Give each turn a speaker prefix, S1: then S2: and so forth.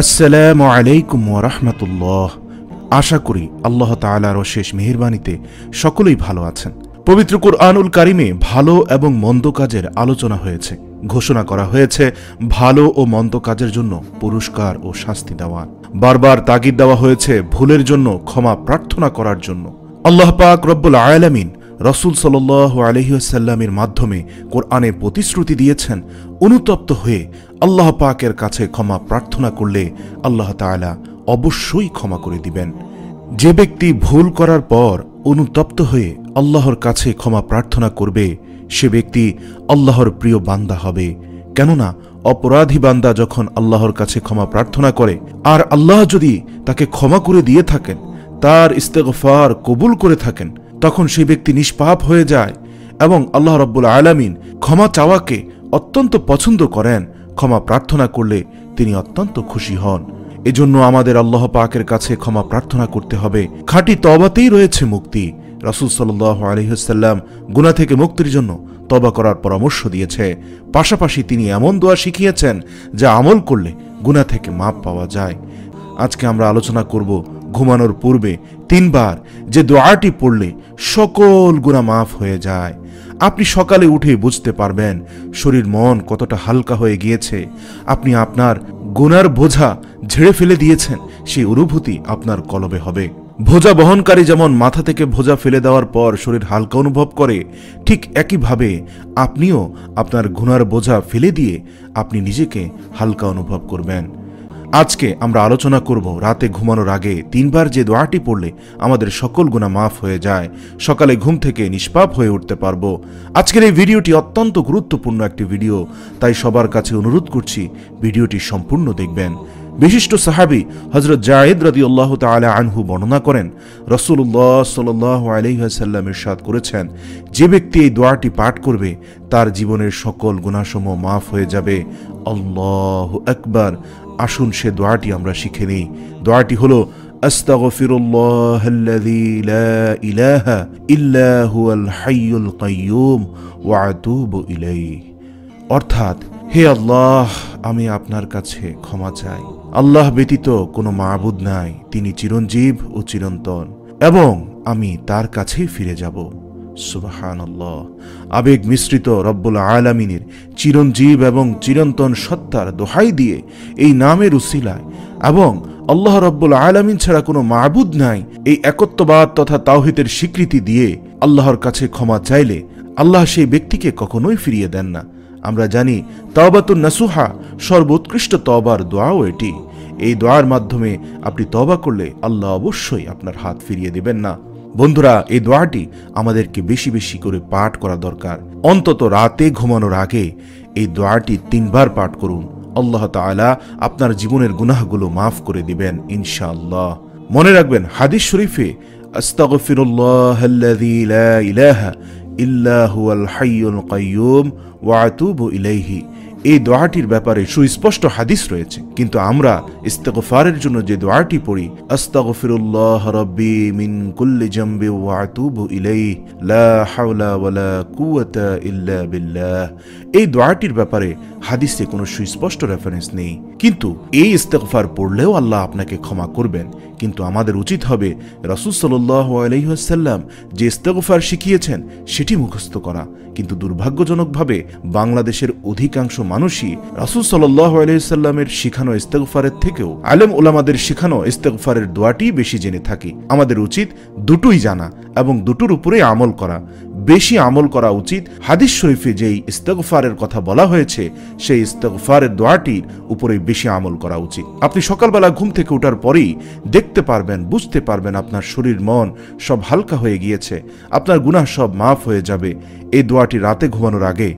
S1: আসসালামু আলাইকুম ওয়া রাহমাতুল্লাহ। আশা করি আল্লাহ তাআলার অশেষ মেহেরবানিতে সকলেই ভালো আছেন। পবিত্র কুরআনুল কারিমে ভালো এবং মন্দ কাজের আলোচনা হয়েছে। ঘোষণা করা হয়েছে ভালো ও মন্দ কাজের জন্য পুরস্কার ও শাস্তি দেওয়ার। বারবার তাগিদ দেওয়া হয়েছে ভুলের জন্য ক্ষমা প্রার্থনা করার জন্য। আল্লাহ পাক রব্বুল আলামিন রাসূল সাল্লাল্লাহু আলাইহি ওয়াসাল্লামের মাধ্যমে কোরআনে প্রতিশ্রুতি দিয়েছেন, অনুতপ্ত হয়ে আল্লাহ পাকের কাছে ক্ষমা প্রার্থনা করলে আল্লাহ তাআলা অবশ্যই ক্ষমা করে দিবেন। যে ব্যক্তি ভুল করার পর অনুতপ্ত হয়ে আল্লাহর কাছে ক্ষমা প্রার্থনা করবে, সে ব্যক্তি আল্লাহর প্রিয় বান্দা হবে। কেননা অপরাধী বান্দা যখন আল্লাহর কাছে ক্ষমা প্রার্থনা করে আর আল্লাহ যদি তাকে ক্ষমা করে দিয়ে থাকেন, তার ইস্তেগফার কবুল করে থাকেন, তখন সেই ব্যক্তি নিষ্পাপ হয়ে যায় এবং আল্লাহ রাব্বুল আলামিন ক্ষমা চাওয়াকে অত্যন্ত পছন্দ করেন। ক্ষমা প্রার্থনা করলে তিনি অত্যন্ত খুশি হন। এজন্য আমাদের আল্লাহ পাকের কাছে ক্ষমা প্রার্থনা করতে হবে। খাঁটি তওবাতেই রয়েছে মুক্তি। রাসূল সাল্লাল্লাহু আলাইহি ওয়াসাল্লাম গুনাহ থেকে মুক্তির জন্য তওবা করার পরামর্শ দিয়েছে। পাশাপাশি তিনি এমন দোয়া শিখিয়েছেন যা আমল করলে গুনাহ থেকে মাপ পাওয়া যায়। আজকে আমরা আলোচনা করব ঘুমানোর পূর্বে 3 বার যে দোয়াটি পড়লে সকল গুনাহ মাফ হয়ে যায়। আপনি সকালে উঠে বুঝতে পারবেন শরীর মন কতটা হালকা হয়ে গিয়েছে। আপনি আপনার গুনার বোঝা ঝেড়ে ফেলে দিয়েছেন, সেই অনুভূতি আপনার কলবে হবে। বোঝা বহনকারী যেমন মাথা থেকে বোঝা ফেলে দেওয়ার পর শরীর হালকা অনুভব করে, ঠিক একইভাবে আপনিও আপনার গুনার বোঝা ফেলে দিয়ে আপনি নিজেকে হালকা অনুভব করবেন। আজকে আমরা আলোচনা করব রাতে ঘুমানোর আগে 3 বার যে দোয়াটি পড়লে আমাদের সকল গুনাহ মাফ হয়ে যায়, সকালে ঘুম থেকে নিষ্পাপ হয়ে উঠতে পারবো। আজকের এই ভিডিওটি অত্যন্ত গুরুত্বপূর্ণ একটি ভিডিও, তাই সবার কাছে অনুরোধ করছি ভিডিওটি সম্পূর্ণ দেখবেন। বিশিষ্ট সাহাবী হযরত যায়েদ রাদিয়াল্লাহু তাআলা আনহু বর্ণনা করেন, রাসূলুল্লাহ সাল্লাল্লাহু আলাইহি ওয়াসাল্লাম ইরশাদ করেছেন, যে ব্যক্তি এই দোয়াটি পাঠ করবে তার জীবনের সকল গুনাহসমূহ মাফ হয়ে যাবে। আল্লাহু আকবার। আসুন সে দোয়াটি আমরা শিখে নিই। দোয়াটি হলো আস্তাগফিরুল্লাহাল্লাযী লা ইলাহা ইল্লা হুয়াল হাইয়ুল কাইয়্যুম ওয়া আতুবু ইলাইহি। অর্থাৎ, হে আল্লাহ, আমি আপনার কাছে ক্ষমা চাই। আল্লাহ ব্যতীত কোনো মাবুদ নাই, তিনি চিরঞ্জীব ও চিরন্তন, এবং আমি তার কাছেই ফিরে যাব। সুবহানাল্লাহ। আবেগ মিশ্রিত রব্বুল আলামিনের চিরঞ্জীব এবং চিরন্তন সত্তার দোহাই দিয়ে এই নামের উসিলায় এবং আল্লাহ রব্বুল আলামিন ছাড়া কোনো মাবুদ নাই এই একত্ববাদ তথা তাওহীদের স্বীকৃতি দিয়ে আল্লাহর কাছে ক্ষমা চাইলে আল্লাহ সেই ব্যক্তিকে কখনোই ফিরিয়ে দেন না। আমরা জানি তাওবাতুন নাসুহা সর্বোৎকৃষ্ট তওবার দোয়াও এটি। এই দোয়ার মাধ্যমে আপনি তওবা করলে আল্লাহ অবশ্যই আপনার হাত ফিরিয়ে দেবেন না। বন্ধুরা, এই দোয়াটি আমাদেরকে বেশি বেশি করে পাঠ করা দরকার। অন্তত রাতে ঘুমানোর আগে এই দোয়াটি 3 বার পাঠ করুন। আল্লাহ তাআলা আপনার জীবনের গুনাহগুলো মাফ করে দিবেন ইনশাআল্লাহ। মনে রাখবেন, হাদিস শরীফে আস্তাগফিরুল্লাহাল্লাযী লা ইলাহা ইল্লা হুয়াল হাইয়ুল কাইয়্যুম ওয়া আতুবু ইলাইহি, এই দোয়াটির ব্যাপারে সুস্পষ্ট হাদিস রয়েছে। কিন্তু আমরা ইস্তেগফারের জন্য যে দোয়াটি পড়ি, আস্তাগফিরুল্লাহ রাব্বি মিন কুল্লি জামবি ওয়া আতুবু ইলাইহি লা হাওলা ওয়ালা কুওয়াতা ইল্লা বিল্লাহ, এই দোয়াটির ব্যাপারে হাদিসে কোনো সুস্পষ্ট রেফারেন্স নেই। কিন্তু এই ইস্তেগফার পড়লেও আল্লাহ আপনাকে ক্ষমা করবেন। কিন্তু আমাদের উচিত হবে রাসূল সাল্লাল্লাহু আলাইহি ওয়াসাল্লাম যে ইস্তেগফার শিখিয়েছেন সেটি মুখস্থ করা। কিন্তু দুর্ভাগ্যজনকভাবে বাংলাদেশের অধিকাংশ মানুষই রাসূল সাল্লাল্লাহু আলাইহি ওয়াসাল্লামের শিখানো ইস্তেগফারের থেকেও আলেম ওলামাদের শিখানো ইস্তেগফারের দোয়াটি বেশি জেনে থাকি। আমাদের উচিত দুটোই জানা এবং দুটোর উপরে আমল করা। বেশি আমল করা উচিত হাদিস শরীফে যেই ইস্তেগফারের কথা বলা হয়েছে সেই ইস্তেগফারের দোয়াটির উপরে বেশি আমল করা উচিত। আপনি সকালবেলা ঘুম থেকে ওঠার পরেই দেখতে পারবেন, বুঝতে পারবেন আপনার শরীর মন সব হালকা হয়ে গিয়েছে, আপনার গুনাহ সব মাফ হয়ে যাবে। এই দোয়াটি রাতে ঘুমানোর আগে